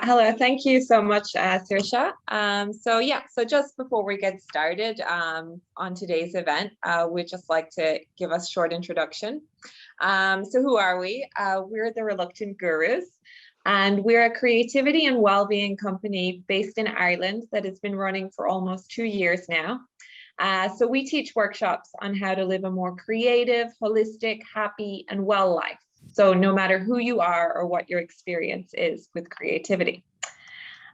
Hello, thank you so much, Saoirse. So just before we get started on today's event, we'd just like to give a short introduction. So who are we? We're the Reluctant Gurus, and we're a creativity and well-being company based in Ireland that has been running for almost 2 years now. So we teach workshops on how to live a more creative, holistic, happy, and well life. So no matter who you are or what your experience is with creativity.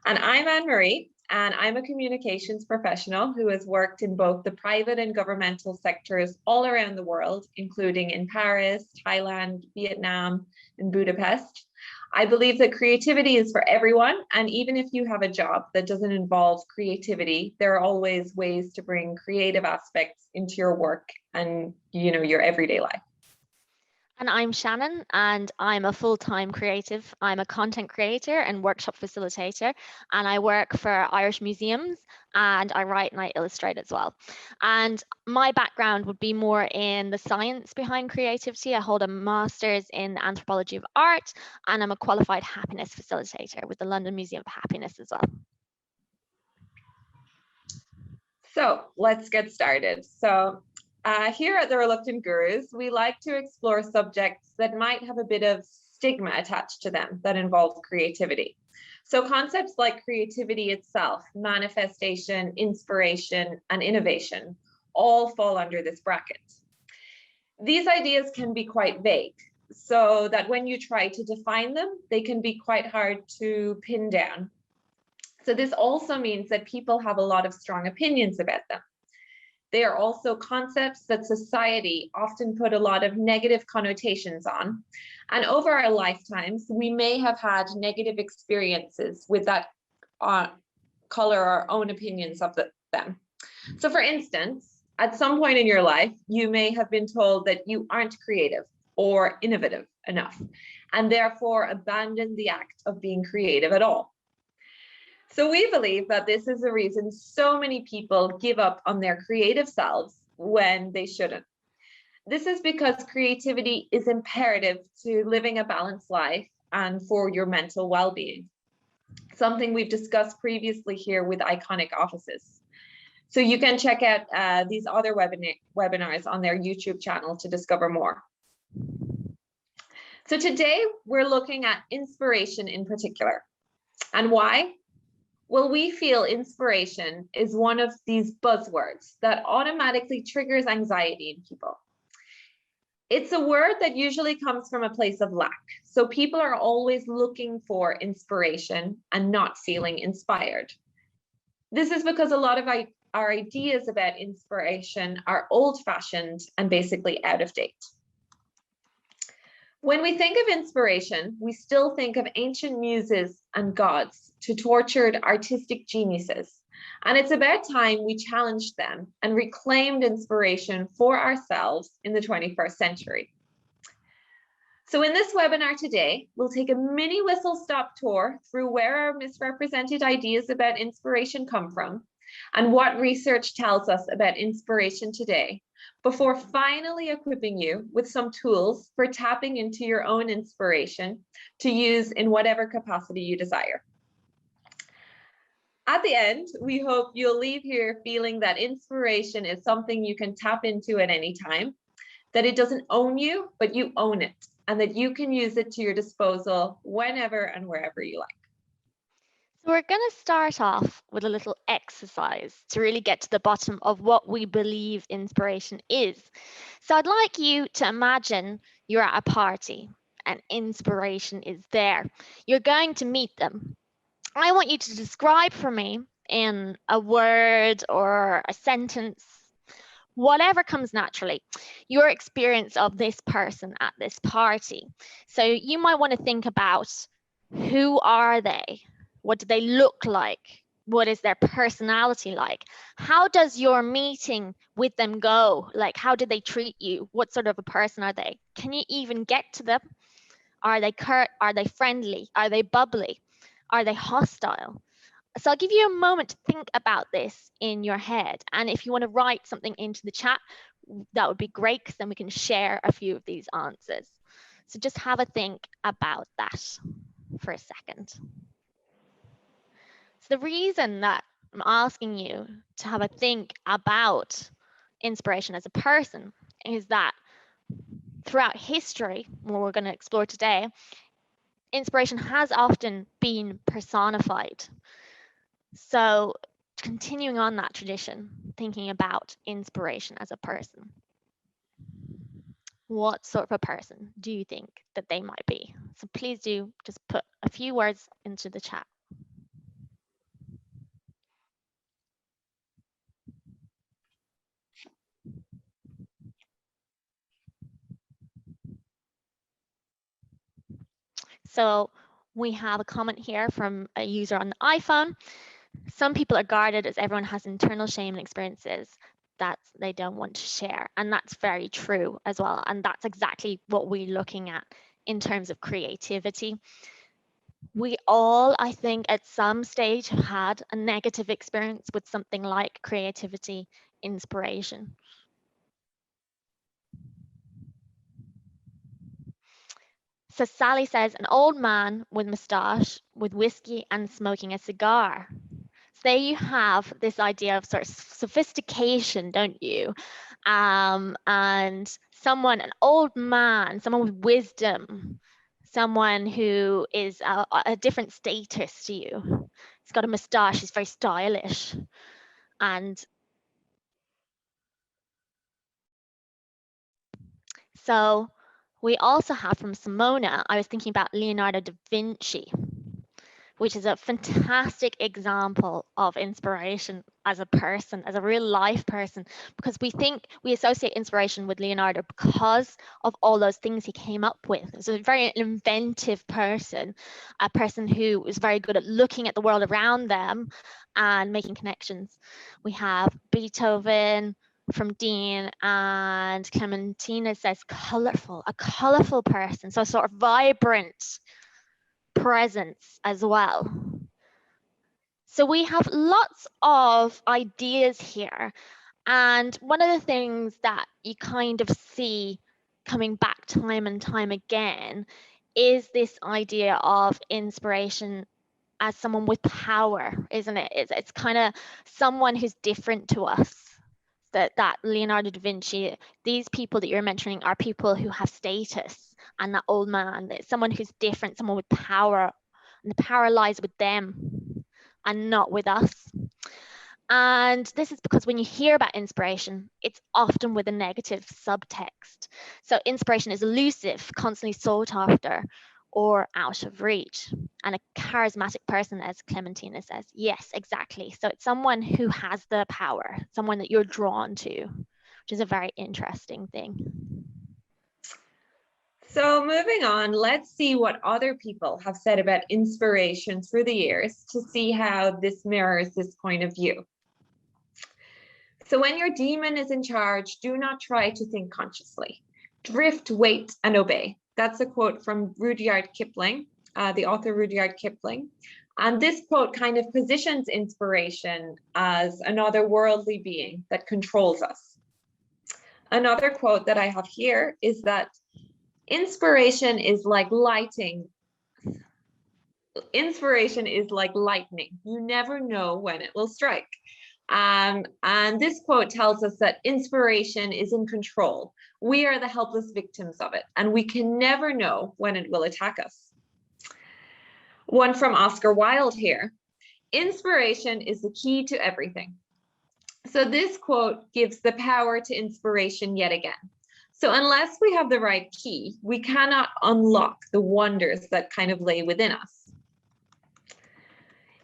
And I'm Anne-Marie, and I'm a communications professional who has worked in both the private and governmental sectors all around the world, including in Paris, Thailand, Vietnam, and Budapest. I believe that creativity is for everyone, and even if you have a job that doesn't involve creativity, there are always ways to bring creative aspects into your work and your everyday life. And I'm Shannon, and I'm a full-time creative. I'm a content creator and workshop facilitator, and I work for Irish museums, and I write and I illustrate as well. And my background would be more in the science behind creativity. I hold a master's in anthropology of art, and I'm a qualified happiness facilitator with the London Museum of Happiness as well. So let's get started. Here at the Reluctant Gurus, we like to explore subjects that might have a bit of stigma attached to them that involve creativity. So concepts like creativity itself, manifestation, inspiration, and innovation all fall under this bracket. These ideas can be quite vague, so that when you try to define them, they can be quite hard to pin down. So this also means that people have a lot of strong opinions about them. They are also concepts that society often put a lot of negative connotations on. And over our lifetimes, we may have had negative experiences with that color our own opinions of them. So for instance, at some point in your life, you may have been told that you aren't creative or innovative enough, and therefore abandon the act of being creative at all. So we believe that this is the reason so many people give up on their creative selves when they shouldn't. This is because creativity is imperative to living a balanced life and for your mental well-being, something we've discussed previously here with iconic offices. So you can check out these other webinars on their YouTube channel to discover more. So today we're looking at inspiration in particular. And why? Well, we feel inspiration is one of these buzzwords that automatically triggers anxiety in people. It's a word that usually comes from a place of lack. So people are always looking for inspiration and not feeling inspired. This is because a lot of our ideas about inspiration are old-fashioned and basically out of date. When we think of inspiration, we still think of ancient muses and gods to tortured artistic geniuses. And it's about time we challenged them and reclaimed inspiration for ourselves in the 21st century. So in this webinar today, we'll take a mini whistle-stop tour through where our misrepresented ideas about inspiration come from and what research tells us about inspiration today, before finally equipping you with some tools for tapping into your own inspiration to use in whatever capacity you desire. At the end, we hope you'll leave here feeling that inspiration is something you can tap into at any time, that it doesn't own you, but you own it, and that you can use it to your disposal whenever and wherever you like. So we're going to start off with a little exercise to really get to the bottom of what we believe inspiration is. So I'd like you to imagine you're at a party and inspiration is there. You're going to meet them. I want you to describe for me in a word or a sentence, whatever comes naturally, your experience of this person at this party. So you might want to think about, who are they? What do they look like? What is their personality like? How does your meeting with them go? Like, how did they treat you? What sort of a person are they? Can you even get to them? Are they curt? Are they friendly? Are they bubbly? Are they hostile? So I'll give you a moment to think about this in your head. And if you want to write something into the chat, that would be great, because then we can share a few of these answers. So just have a think about that for a second. So the reason that I'm asking you to have a think about inspiration as a person is that throughout history, what we're going to explore today, inspiration has often been personified. So continuing on that tradition, thinking about inspiration as a person. What sort of a person do you think that they might be? So please do just put a few words into the chat. So we have a comment here from a user on the iPhone. Some people are guarded as everyone has internal shame and experiences that they don't want to share. And that's very true as well. And that's exactly what we're looking at in terms of creativity. We all, I think, at some stage have had a negative experience with something like creativity, inspiration. So Sally says, an old man with moustache, with whiskey and smoking a cigar. So there you have this idea of sort of sophistication, don't you? And an old man, someone with wisdom, someone who is a different status to you. He's got a moustache, he's very stylish. And so we also have from Simona, I was thinking about Leonardo da Vinci, which is a fantastic example of inspiration as a person, as a real life person, because we associate inspiration with Leonardo because of all those things he came up with. So a very inventive person, a person who was very good at looking at the world around them and making connections. We have Beethoven from Dean, and Clementina says colorful, a colorful person, so sort of vibrant presence as well. So we have lots of ideas here. And one of the things that you kind of see coming back time and time again is this idea of inspiration as someone with power, isn't it? It's kind of someone who's different to us. That Leonardo da Vinci, these people that you're mentioning are people who have status, and that old man, it's someone who's different, someone with power, and the power lies with them and not with us. And this is because when you hear about inspiration, it's often with a negative subtext. So inspiration is elusive, constantly sought after, or out of reach. And a charismatic person, as Clementina says, yes, exactly. So it's someone who has the power, someone that you're drawn to, which is a very interesting thing. So moving on, let's see what other people have said about inspiration through the years to see how this mirrors this point of view. So when your demon is in charge, do not try to think consciously. Drift, wait, and obey. That's a quote from Rudyard Kipling, the author Rudyard Kipling. And this quote kind of positions inspiration as another worldly being that controls us. Another quote that I have here is that inspiration is like lightning. Inspiration is like lightning. You never know when it will strike. And this quote tells us that inspiration is in control. We are the helpless victims of it, and we can never know when it will attack us. One from Oscar Wilde here. Inspiration is the key to everything. So this quote gives the power to inspiration yet again. So unless we have the right key, we cannot unlock the wonders that kind of lay within us.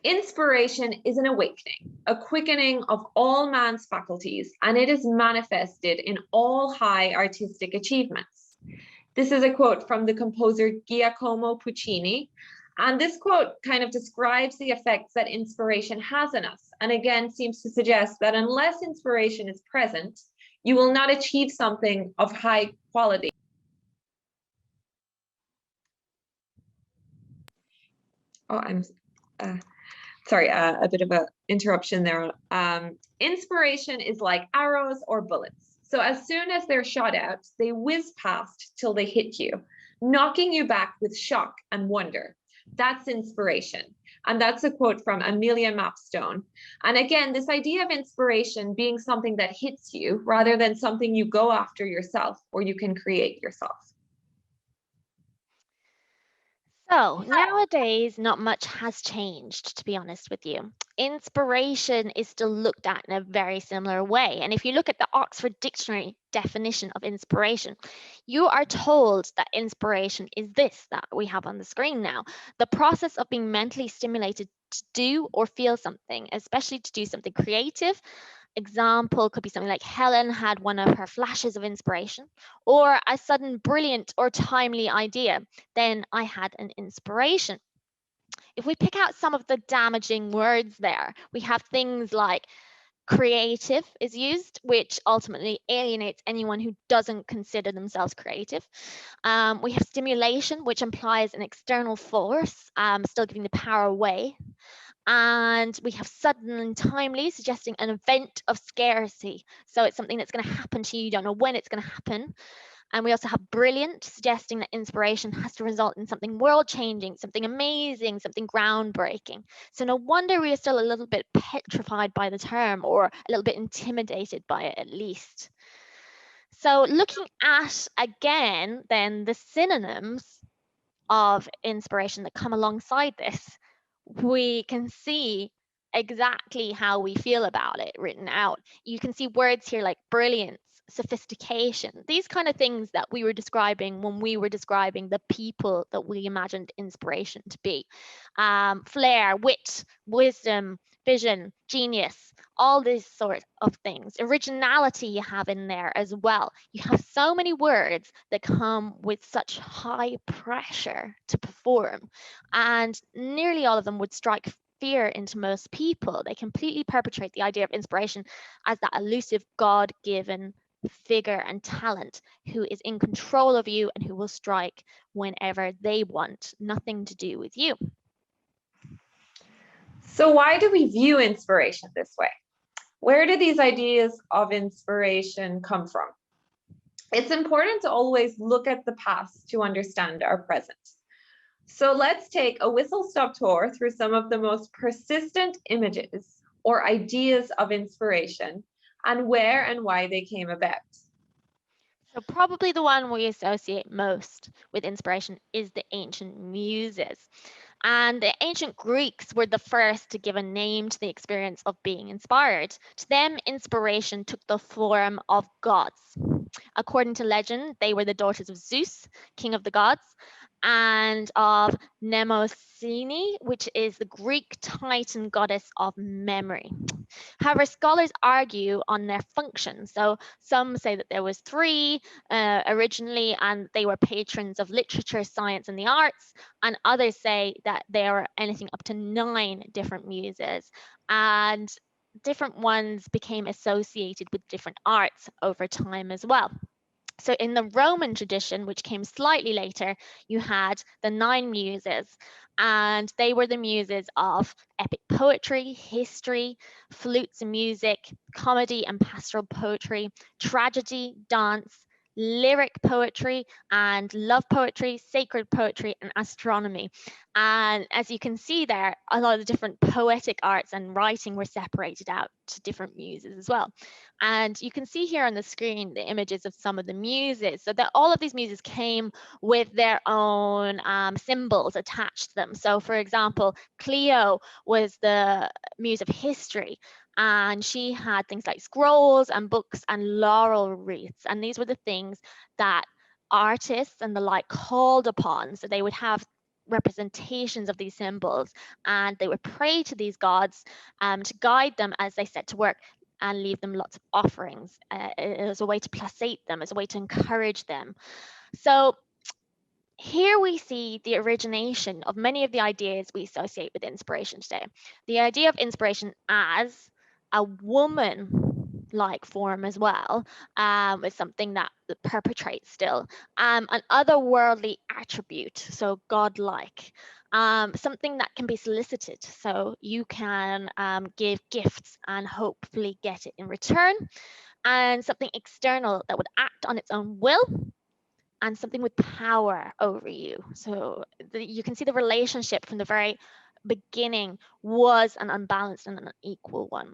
Inspiration is an awakening, a quickening of all man's faculties, and it is manifested in all high artistic achievements. This is a quote from the composer Giacomo Puccini, and this quote kind of describes the effects that inspiration has on us, and again seems to suggest that unless inspiration is present, you will not achieve something of high quality. Sorry, a bit of an interruption there. Inspiration is like arrows or bullets. So as soon as they're shot out, they whiz past till they hit you, knocking you back with shock and wonder. That's inspiration. And that's a quote from Amelia Mapstone. And again, this idea of inspiration being something that hits you rather than something you go after yourself or you can create yourself. So nowadays, not much has changed, to be honest with you. Inspiration is still looked at in a very similar way. And if you look at the Oxford Dictionary definition of inspiration, you are told that inspiration is this that we have on the screen now: the process of being mentally stimulated to do or feel something, especially to do something creative. Example could be something like Helen had one of her flashes of inspiration, or a sudden brilliant or timely idea. Then I had an inspiration. If we pick out some of the damaging words there, we have things like creative is used, which ultimately alienates anyone who doesn't consider themselves creative. We have stimulation, which implies an external force, still giving the power away. And we have sudden and timely, suggesting an event of scarcity. So it's something that's going to happen to you. You don't know when it's going to happen. And we also have brilliant, suggesting that inspiration has to result in something world-changing, something amazing, something groundbreaking. So no wonder we are still a little bit petrified by the term, or a little bit intimidated by it at least. So looking at, again, then the synonyms of inspiration that come alongside this, we can see exactly how we feel about it written out. You can see words here like brilliance, sophistication, these kind of things that we were describing when we were describing the people that we imagined inspiration to be. Flair, wit, wisdom, vision, genius, all these sort of things. Originality you have in there as well. You have so many words that come with such high pressure to perform, and nearly all of them would strike fear into most people. They completely perpetrate the idea of inspiration as that elusive God-given figure and talent who is in control of you and who will strike whenever they want, nothing to do with you. So why do we view inspiration this way? Where do these ideas of inspiration come from? It's important to always look at the past to understand our present. So let's take a whistle-stop tour through some of the most persistent images or ideas of inspiration and where and why they came about. So probably the one we associate most with inspiration is the Ancient Muses. And the ancient Greeks were the first to give a name to the experience of being inspired. To them, inspiration took the form of gods. According to legend, they were the daughters of Zeus, king of the gods, and of Mnemosyne, which is the Greek Titan goddess of memory. However, scholars argue on their function. So some say that there was three originally, and they were patrons of literature, science, and the arts. And others say that there are anything up to 9 different muses. And different ones became associated with different arts over time as well. So in the Roman tradition, which came slightly later, you had the 9 muses, and they were the muses of epic poetry, history, flutes and music, comedy and pastoral poetry, tragedy, dance, lyric poetry, and love poetry, sacred poetry, and astronomy. And as you can see there, a lot of the different poetic arts and writing were separated out to different muses as well. And you can see here on the screen the images of some of the muses. So that all of these muses came with their own symbols attached to them. So for example, Clio was the muse of history, and she had things like scrolls and books and laurel wreaths. And these were the things that artists and the like called upon. So they would have representations of these symbols, and they would pray to these gods to guide them as they set to work and leave them lots of offerings as a way to placate them, as a way to encourage them. So here we see the origination of many of the ideas we associate with inspiration today. The idea of inspiration as a woman-like form as well is something that perpetrates still. An otherworldly attribute, so godlike. Something that can be solicited, so you can give gifts and hopefully get it in return. And something external that would act on its own will, and something with power over you. So you can see the relationship from the very beginning was an unbalanced and an unequal one.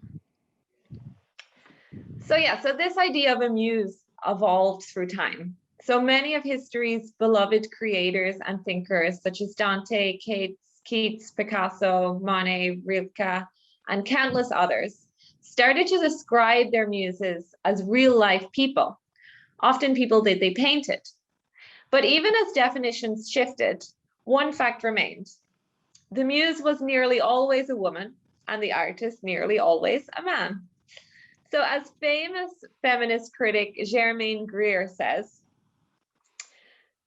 So yeah, so this idea of a muse evolved through time. So many of history's beloved creators and thinkers, such as Dante, Keats, Picasso, Monet, Rilke, and countless others, started to describe their muses as real-life people, often people that they painted. But even as definitions shifted, one fact remained. The muse was nearly always a woman, and the artist nearly always a man. So as famous feminist critic Germaine Greer says,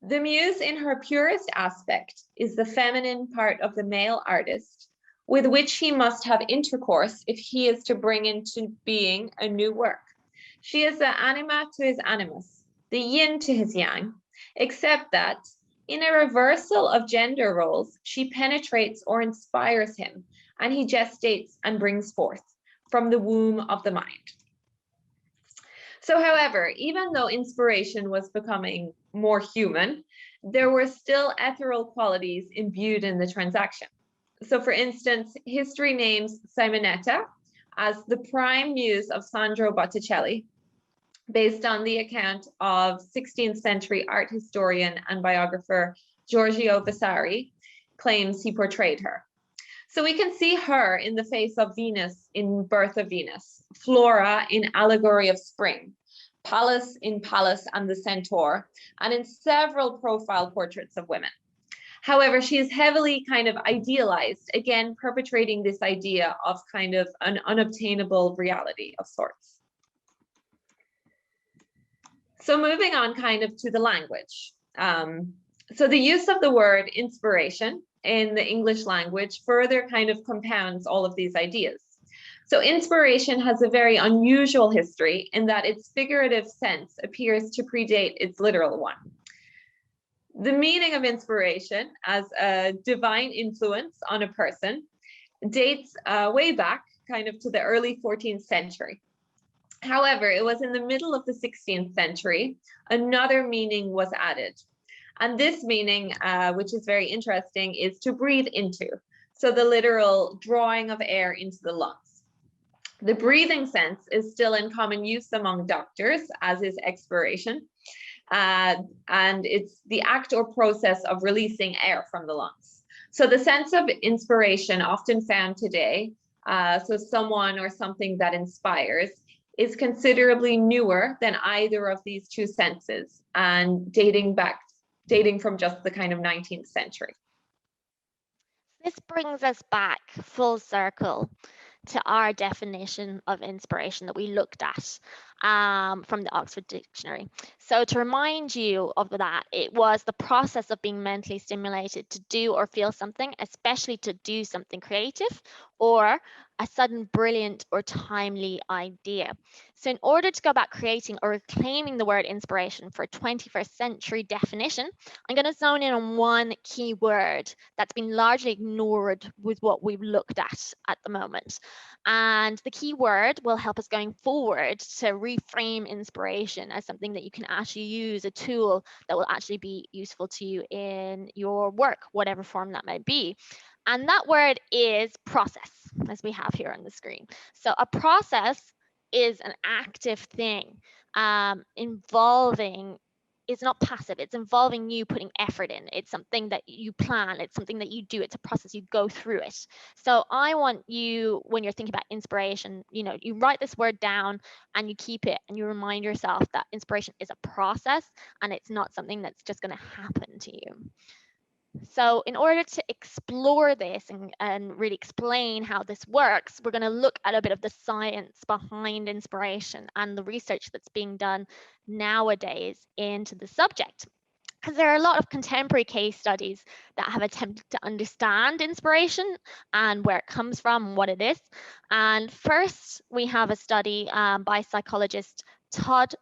the muse in her purest aspect is the feminine part of the male artist with which he must have intercourse if he is to bring into being a new work. She is the anima to his animus, the yin to his yang, except that in a reversal of gender roles, she penetrates or inspires him, and he gestates and brings forth from the womb of the mind. So, however, even though inspiration was becoming more human, there were still ethereal qualities imbued in the transaction. So, for instance, history names Simonetta as the prime muse of Sandro Botticelli, based on the account of 16th century art historian and biographer Giorgio Vasari claims he portrayed her. So we can see her in the face of Venus in Birth of Venus, Flora in Allegory of Spring, Pallas in Pallas and the Centaur, and in several profile portraits of women. However, she is heavily kind of idealized, again, perpetrating this idea of kind of an unobtainable reality of sorts. So moving on kind of to the language. So the use of the word inspiration in the English language further kind of compounds all of these ideas. So inspiration has a very unusual history in that its figurative sense appears to predate its literal one. The meaning of inspiration as a divine influence on a person dates way back kind of to the early 14th century. However, it was in the middle of the 16th century, another meaning was added. And this meaning, which is very interesting, is to breathe into. So the literal drawing of air into the lungs. The breathing sense is still in common use among doctors, as is expiration. And it's the act or process of releasing air from the lungs. So the sense of inspiration often found today, so someone or something that inspires, is considerably newer than either of these two senses and dating from just the kind of 19th century. This brings us back full circle to our definition of inspiration that we looked at from the Oxford Dictionary. So to remind you of that, it was the process of being mentally stimulated to do or feel something, especially to do something creative or a sudden brilliant or timely idea. So in order to go about creating or reclaiming the word inspiration for a 21st century definition, I'm going to zone in on one key word that's been largely ignored with what we've looked at the moment. And the key word will help us going forward to reframe inspiration as something that you can actually use, a tool that will actually be useful to you in your work, whatever form that might be. And that word is process, as we have here on the screen. So a process is an active thing involving, it's not passive, it's involving you putting effort in. It's something that you plan, it's something that you do, it's a process, you go through it. So I want you, when you're thinking about inspiration, you write this word down and you keep it and you remind yourself that inspiration is a process and it's not something that's just going to happen to you. So in order to explore this and really explain how this works, we're going to look at a bit of the science behind inspiration and the research that's being done nowadays into the subject. Because there are a lot of contemporary case studies that have attempted to understand inspiration and where it comes from and what it is. And first, we have a study by psychologists Todd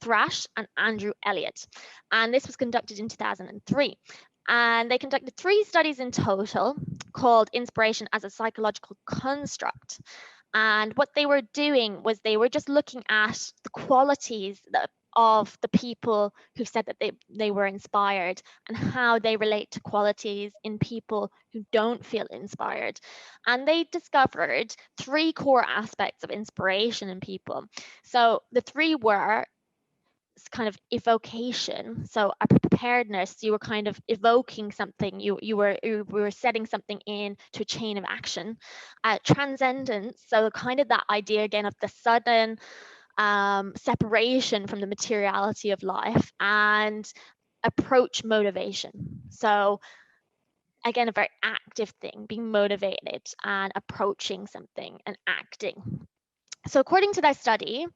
Thrash and Andrew Elliott. And this was conducted in 2003. And they conducted 3 studies in total called Inspiration as a Psychological Construct. And what they were doing was they were just looking at the qualities of the people who said that they were inspired and how they relate to qualities in people who don't feel inspired. And they discovered 3 core aspects of inspiration in people. So the 3 were kind of evocation, so a preparedness. You were kind of evoking something, you were setting something in to a chain of action. Transcendence, so kind of that idea again of the sudden separation from the materiality of life. And approach motivation, so again a very active thing, being motivated and approaching something and acting. So according to that study,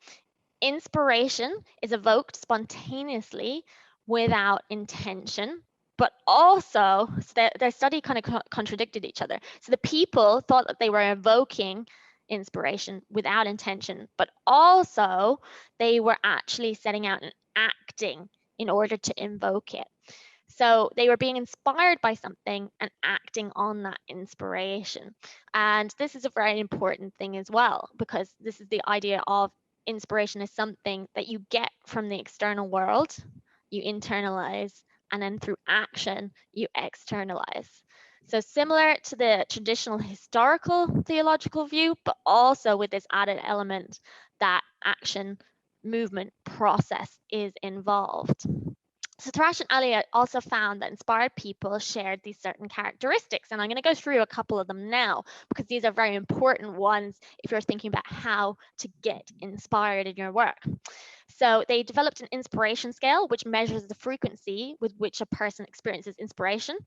inspiration is evoked spontaneously without intention, but also, so their study kind of contradicted each other. So the people thought that they were evoking inspiration without intention, but also they were actually setting out and acting in order to invoke it. So they were being inspired by something and acting on that inspiration. And this is a very important thing as well, because this is the idea of inspiration is something that you get from the external world, you internalize, and then through action, you externalize. So similar to the traditional historical theological view, but also with this added element that action, movement, process is involved. So Thrash and Elliott also found that inspired people shared these certain characteristics, and I'm going to go through a couple of them now because these are very important ones if you're thinking about how to get inspired in your work. So they developed an inspiration scale which measures the frequency with which a person experiences inspiration,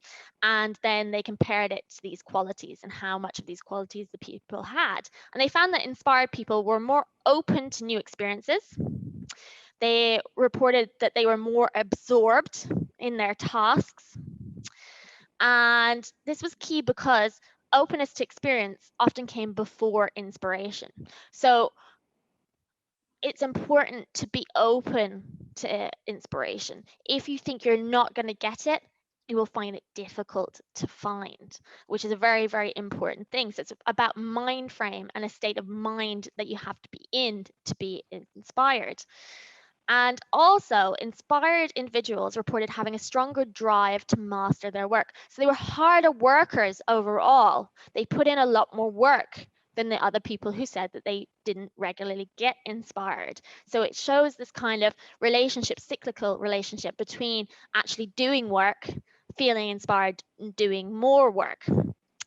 and then they compared it to these qualities and how much of these qualities the people had. And they found that inspired people were more open to new experiences. They reported that they were more absorbed in their tasks. And this was key because openness to experience often came before inspiration. So it's important to be open to inspiration. If you think you're not going to get it, you will find it difficult to find, which is a very, very important thing. So it's about mind frame and a state of mind that you have to be in to be inspired. And also, inspired individuals reported having a stronger drive to master their work. So they were harder workers overall. They put in a lot more work than the other people who said that they didn't regularly get inspired. So it shows this kind of relationship, cyclical relationship between actually doing work, feeling inspired, and doing more work.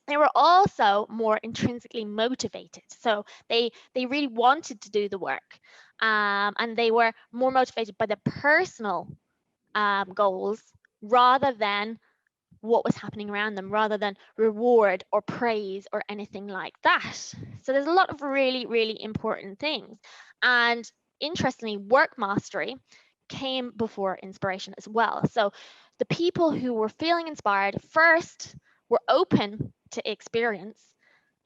They were also more intrinsically motivated. So they really wanted to do the work. And they were more motivated by the personal goals rather than what was happening around them, rather than reward or praise or anything like that. So there's a lot of really, really important things. And interestingly, work mastery came before inspiration as well. So the people who were feeling inspired first were open to experience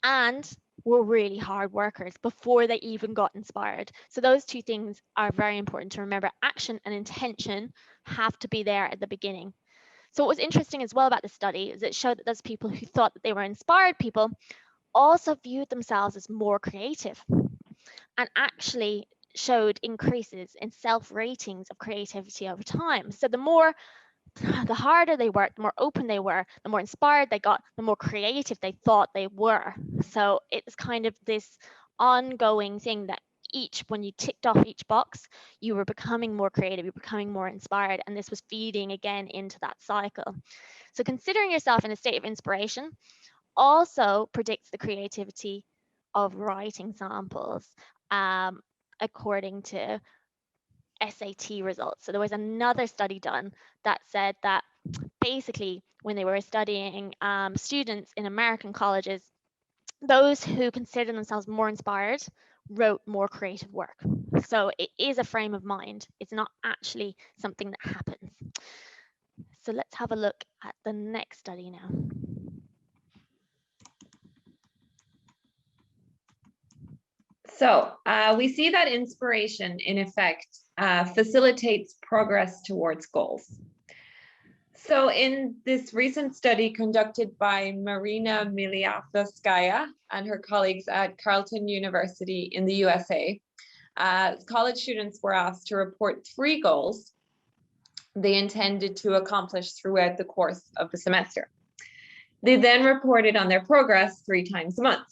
and were really hard workers before they even got inspired. So those 2 things are very important to remember. Action and intention have to be there at the beginning. So what was interesting as well about the study is it showed that those people who thought that they were inspired people also viewed themselves as more creative and actually showed increases in self-ratings of creativity over time. So the harder they worked, the more open they were, the more inspired they got, the more creative they thought they were. So it's kind of this ongoing thing that when you ticked off each box, you were becoming more creative, you're becoming more inspired, and this was feeding again into that cycle. So considering yourself in a state of inspiration also predicts the creativity of writing samples, according to SAT results. So there was another study done that said that basically when they were studying students in American colleges, those who consider themselves more inspired wrote more creative work. So it is a frame of mind. It's not actually something that happens. So let's have a look at the next study now. So we see that inspiration, in effect, facilitates progress towards goals. So in this recent study conducted by Marina Miliavskaya and her colleagues at Carleton University in the USA, college students were asked to report 3 goals they intended to accomplish throughout the course of the semester. They then reported on their progress 3 times a month.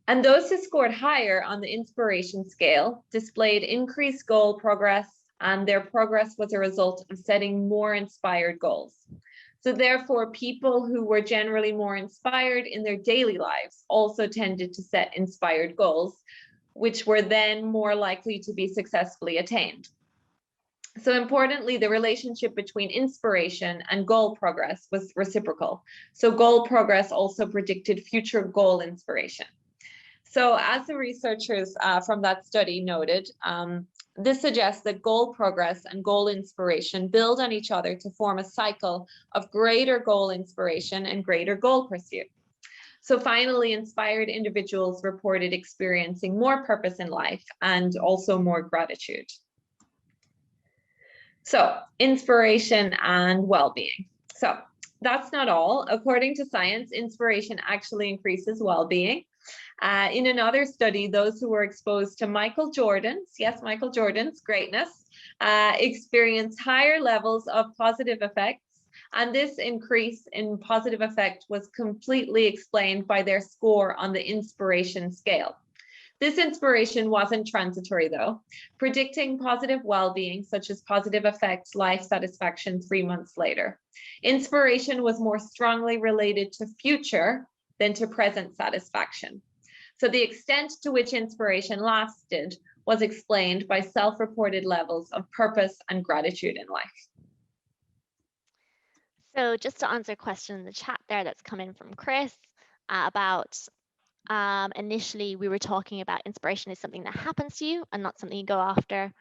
And those who scored higher on the inspiration scale displayed increased goal progress, and their progress was a result of setting more inspired goals. So therefore, people who were generally more inspired in their daily lives also tended to set inspired goals, which were then more likely to be successfully attained. So importantly, the relationship between inspiration and goal progress was reciprocal. So goal progress also predicted future goal inspiration. So as the researchers from that study noted, this suggests that goal progress and goal inspiration build on each other to form a cycle of greater goal inspiration and greater goal pursuit. So finally, inspired individuals reported experiencing more purpose in life and also more gratitude. So inspiration and well-being. So that's not all. According to science, inspiration actually increases well-being. In another study, those who were exposed to Michael Jordan's greatness, experienced higher levels of positive effects. And this increase in positive effect was completely explained by their score on the inspiration scale. This inspiration wasn't transitory though, predicting positive well-being such as positive effects, life satisfaction 3 months later. Inspiration was more strongly related to future than to present satisfaction. So the extent to which inspiration lasted was explained by self-reported levels of purpose and gratitude in life. So just to answer a question in the chat there that's come in from Chris about initially we were talking about inspiration is something that happens to you and not something you go after,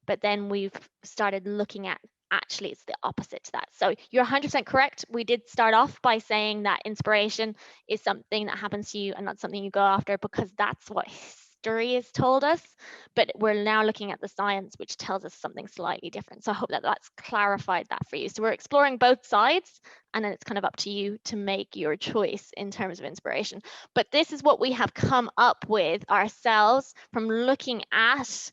but then we've started looking at actually it's the opposite to that. So you're 100% correct. We did start off by saying that inspiration is something that happens to you and not something you go after, because that's what history has told us, but we're now looking at the science, which tells us something slightly different. So I hope that that's clarified that for you. So we're exploring both sides, and then it's kind of up to you to make your choice in terms of inspiration. But this is what we have come up with ourselves from looking at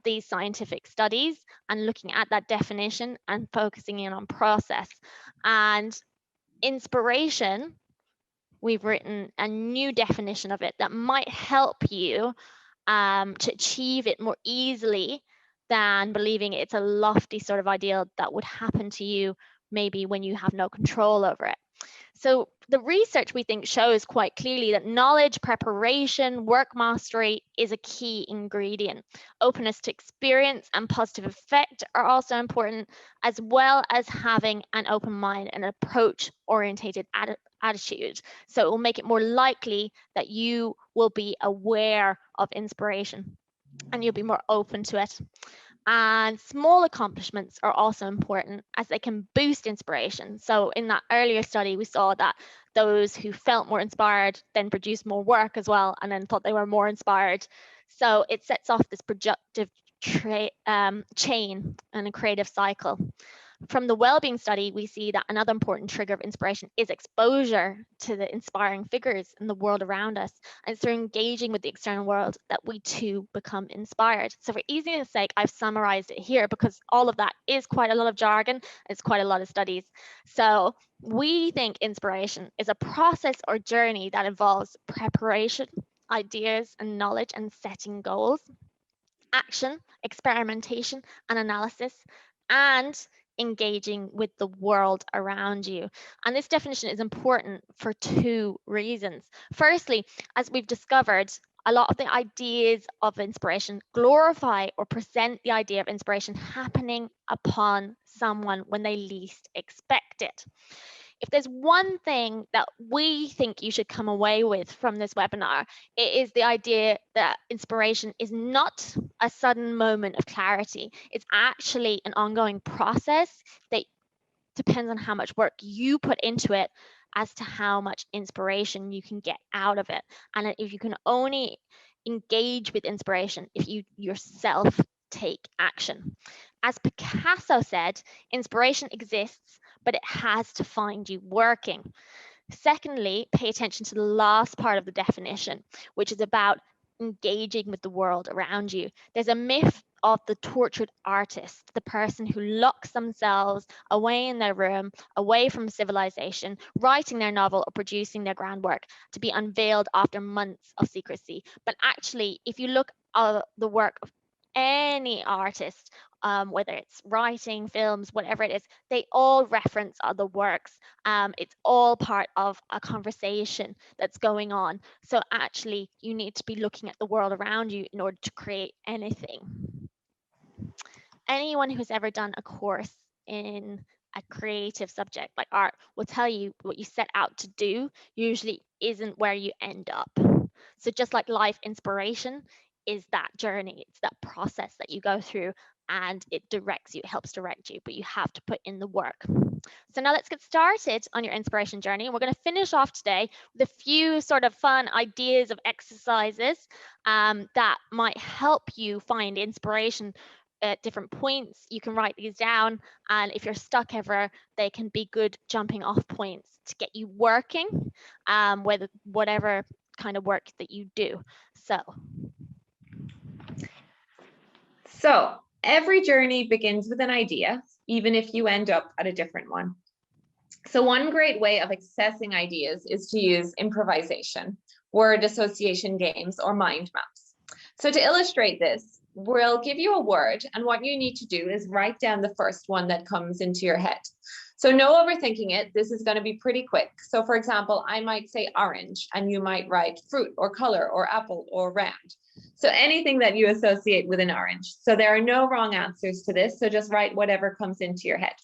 these scientific studies and looking at that definition and focusing in on process. And inspiration, we've written a new definition of it that might help you to achieve it more easily than believing it's a lofty sort of ideal that would happen to you maybe when you have no control over it. So the research we think shows quite clearly that knowledge, preparation, work mastery is a key ingredient. Openness to experience and positive effect are also important, as well as having an open mind and approach-orientated attitude. So it will make it more likely that you will be aware of inspiration and you'll be more open to it. And small accomplishments are also important as they can boost inspiration. So in that earlier study, we saw that those who felt more inspired then produced more work as well, and then thought they were more inspired. So it sets off this productive chain and a creative cycle. From the well-being study, we see that another important trigger of inspiration is exposure to the inspiring figures in the world around us. And it's through engaging with the external world that we too become inspired. So for easiness sake, I've summarized it here because all of that is quite a lot of jargon. It's quite a lot of studies. So we think inspiration is a process or journey that involves preparation, ideas and knowledge, and setting goals, action, experimentation and analysis, and engaging with the world around you. And this definition is important for 2 reasons. Firstly, as we've discovered, a lot of the ideas of inspiration glorify or present the idea of inspiration happening upon someone when they least expect it. If there's one thing that we think you should come away with from this webinar, it is the idea that inspiration is not a sudden moment of clarity. It's actually an ongoing process that depends on how much work you put into it as to how much inspiration you can get out of it. And if you can only engage with inspiration if you yourself take action. As Picasso said, inspiration exists, but it has to find you working. Secondly, pay attention to the last part of the definition, which is about engaging with the world around you. There's a myth of the tortured artist, the person who locks themselves away in their room, away from civilization, writing their novel or producing their grand work to be unveiled after months of secrecy. But actually, if you look at the work of any artist, whether it's writing, films, whatever it is, they all reference other works. It's all part of a conversation that's going on. So actually, you need to be looking at the world around you in order to create anything. Anyone who's ever done a course in a creative subject like art will tell you what you set out to do usually isn't where you end up. So just like life, inspiration is that journey, it's that process that you go through, and it directs you, it helps direct you, but you have to put in the work. So now let's get started on your inspiration journey. We're going to finish off today with a few sort of fun ideas of exercises that might help you find inspiration at different points. You can write these down, and if you're stuck ever, they can be good jumping off points to get you working with whatever kind of work that you do. So every journey begins with an idea, even if you end up at a different one. So one great way of accessing ideas is to use improvisation, word association games, or mind maps. So to illustrate this, we'll give you a word, and what you need to do is write down the first one that comes into your head. So no overthinking it. This is going to be pretty quick. So for example, I might say orange, and you might write fruit or color or apple or round. So anything that you associate with an orange. So there are no wrong answers to this. So just write whatever comes into your head.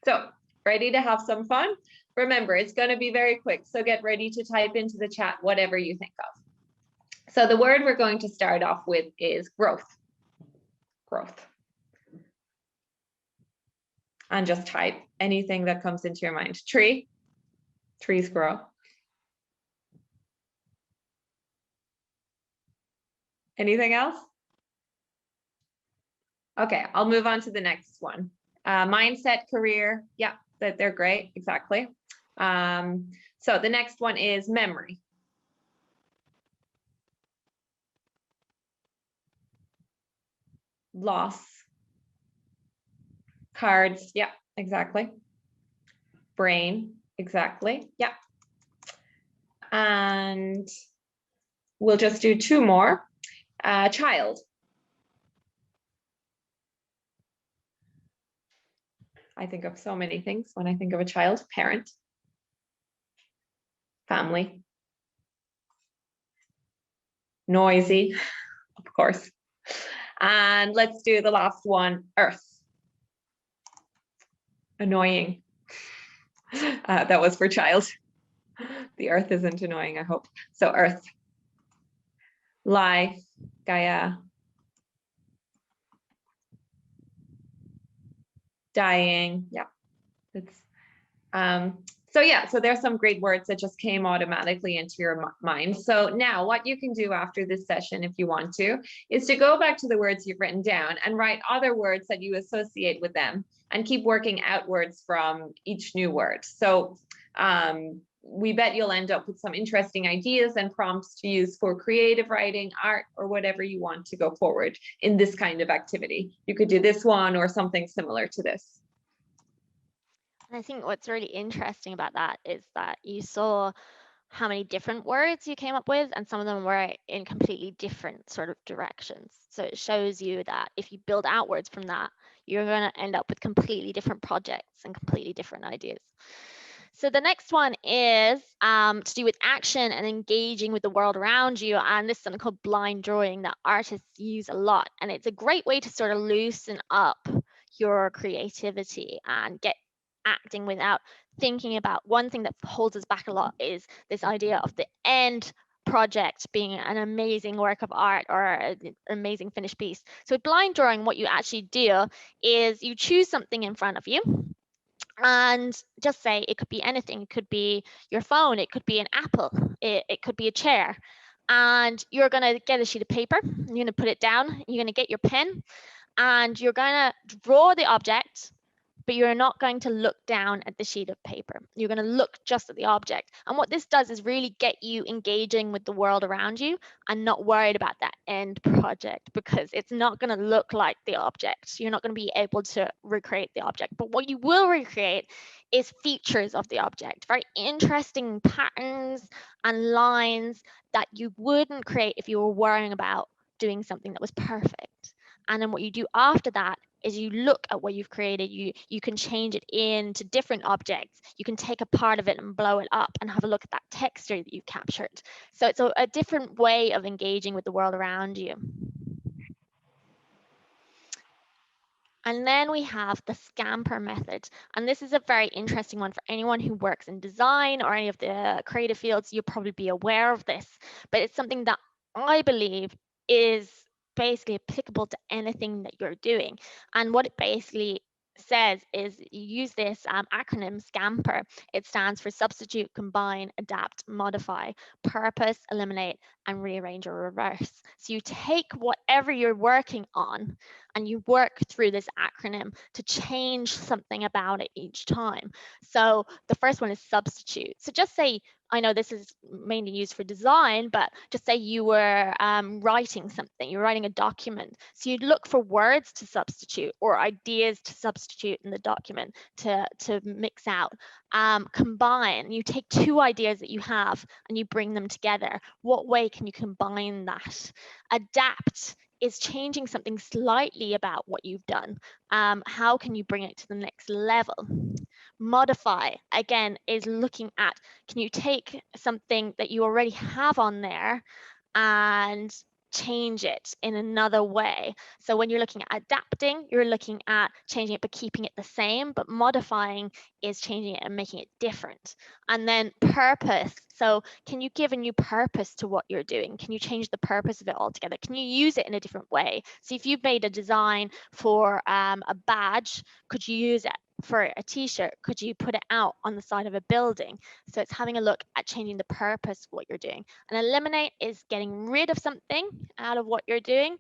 So ready to have some fun? Remember, it's going to be very quick. So get ready to type into the chat whatever you think of. So the word we're going to start off with is growth. Growth. And just type anything that comes into your mind. Tree. Trees grow. Anything else? Okay, I'll move on to the next one. Mindset, career. Yeah, they're great. Exactly. So the next one is memory. Loss. Cards. Yeah, exactly. Brain. Exactly. Yeah. And we'll just do two more. Child. I think of so many things when I think of a child. Parent. Family. Noisy, of course. And let's do the last one, earth. Annoying. That was for child. The earth isn't annoying, I hope. So earth. Life, Gaia. Dying, yeah. It's so yeah, so there's some great words that just came automatically into your mind. So now what you can do after this session, if you want to, is to go back to the words you've written down and write other words that you associate with them and keep working outwards from each new word. So we bet you'll end up with some interesting ideas and prompts to use for creative writing, art, or whatever you want to go forward in this kind of activity. You could do this one or something similar to this. And I think what's really interesting about that is that you saw how many different words you came up with, and some of them were in completely different sort of directions. So it shows you that if you build outwards from that, you're going to end up with completely different projects and completely different ideas. So the next one is to do with action and engaging with the world around you. And this is something called blind drawing that artists use a lot. And it's a great way to sort of loosen up your creativity and get acting without thinking about. One thing that holds us back a lot is this idea of the end project being an amazing work of art or an amazing finished piece. So with blind drawing, what you actually do is you choose something in front of you and just say it could be anything. It could be your phone, it could be an apple, it could be a chair. And you're going to get a sheet of paper, you're going to put it down, you're going to get your pen, and you're going to draw the object, but you're not going to look down at the sheet of paper. You're going to look just at the object. And what this does is really get you engaging with the world around you and not worried about that end project, because it's not going to look like the object. You're not going to be able to recreate the object. But what you will recreate is features of the object, very interesting patterns and lines that you wouldn't create if you were worrying about doing something that was perfect. And then what you do after that is you look at what you've created. You can change it into different objects. You can take a part of it and blow it up and have a look at that texture that you've captured. So it's a different way of engaging with the world around you. And then we have the Scamper method. And this is a very interesting one for anyone who works in design or any of the creative fields. You'll probably be aware of this, but it's something that I believe is basically applicable to anything that you're doing. And what it basically says is you use this acronym Scamper. It stands for substitute, combine, adapt, modify, purpose, eliminate, and rearrange or reverse. So you take whatever you're working on and you work through this acronym to change something about it each time. So the first one is substitute. So just say, I know this is mainly used for design, but just say you were writing something, you're writing a document. So you'd look for words to substitute or ideas to substitute in the document to mix out. Combine, you take two ideas that you have and you bring them together. What way can you combine that? Adapt is changing something slightly about what you've done. How can you bring it to the next level? Modify, again, is looking at, can you take something that you already have on there and change it in another way? So when you're looking at adapting, you're looking at changing it but keeping it the same, but modifying is changing it and making it different. And then purpose, so can you give a new purpose to what you're doing? Can you change the purpose of it altogether? Can you use it in a different way? So if you've made a design for a badge, could you use it for a t-shirt? Could you put it out on the side of a building? So it's having a look at changing the purpose of what you're doing. And eliminate is getting rid of something out of what you're doing,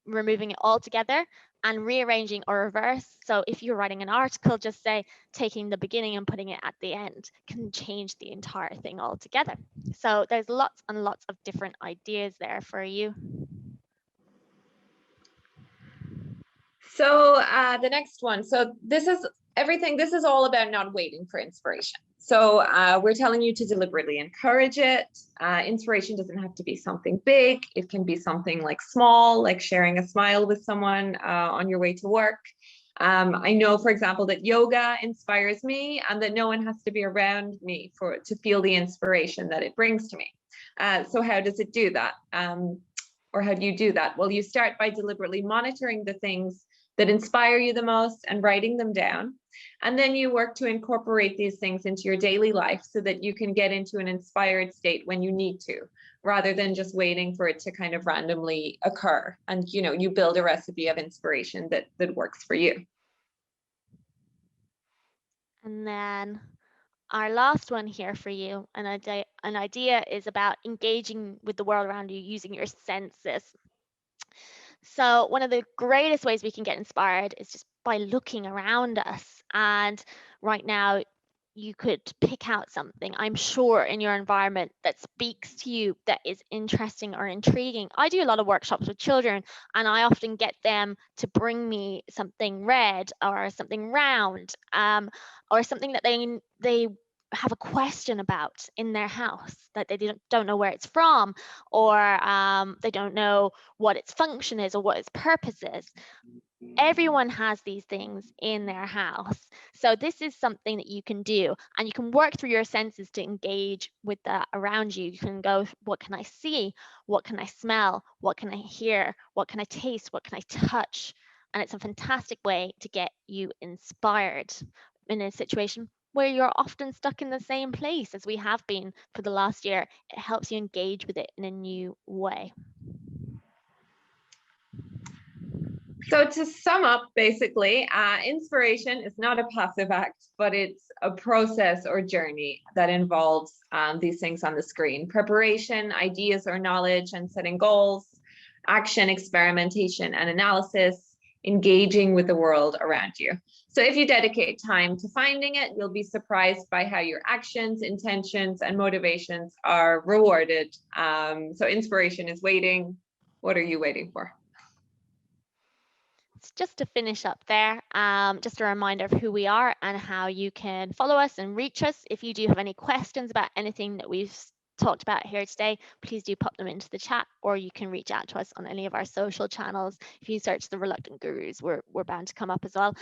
removing it altogether, and rearranging or reverse. So if you're writing an article, just say taking the beginning and putting it at the end can change the entire thing altogether. So there's lots and lots of different ideas there for you. So the next one, so this is everything. This is all about not waiting for inspiration. So we're telling you to deliberately encourage it. Inspiration doesn't have to be something big. It can be something like small, like sharing a smile with someone on your way to work. I know, for example, that yoga inspires me and that no one has to be around me to feel the inspiration that it brings to me. So how does it do that? Or how do you do that? Well, you start by deliberately monitoring the things that inspire you the most and writing them down. And then you work to incorporate these things into your daily life so that you can get into an inspired state when you need to, rather than just waiting for it to kind of randomly occur. And, you know, you build a recipe of inspiration that works for you. And then our last one here for you, an idea is about engaging with the world around you using your senses. So one of the greatest ways we can get inspired is just by looking around us. And right now, you could pick out something, I'm sure, in your environment that speaks to you, that is interesting or intriguing. I do a lot of workshops with children, and I often get them to bring me something red or something round, or something that they have a question about in their house that they don't know where it's from, or they don't know what its function is or what its purpose is. Everyone has these things in their house. So this is something that you can do, and you can work through your senses to engage with that around you. You can go, what can I see? What can I smell? What can I hear? What can I taste? What can I touch? And it's a fantastic way to get you inspired in a situation where you're often stuck in the same place as we have been for the last year. It helps you engage with it in a new way. So to sum up, basically, inspiration is not a passive act, but it's a process or journey that involves these things on the screen: preparation, ideas or knowledge, and setting goals, action, experimentation, and analysis, engaging with the world around you. So if you dedicate time to finding it, you'll be surprised by how your actions, intentions, and motivations are rewarded. So inspiration is waiting. What are you waiting for? Just to finish up there, just a reminder of who we are and how you can follow us and reach us. If you do have any questions about anything that we've talked about here today, please do pop them into the chat, or you can reach out to us on any of our social channels. If you search the Reluctant Gurus, we're bound to come up as well.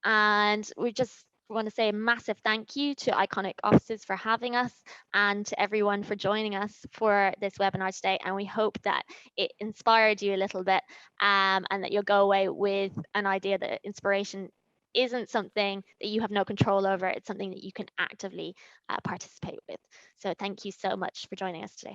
And we just want to say a massive thank you to Iconic Offices for having us, and to everyone for joining us for this webinar today. And we hope that it inspired you a little bit, and that you'll go away with an idea that inspiration isn't something that you have no control over. It's something that you can actively participate with. So thank you so much for joining us today.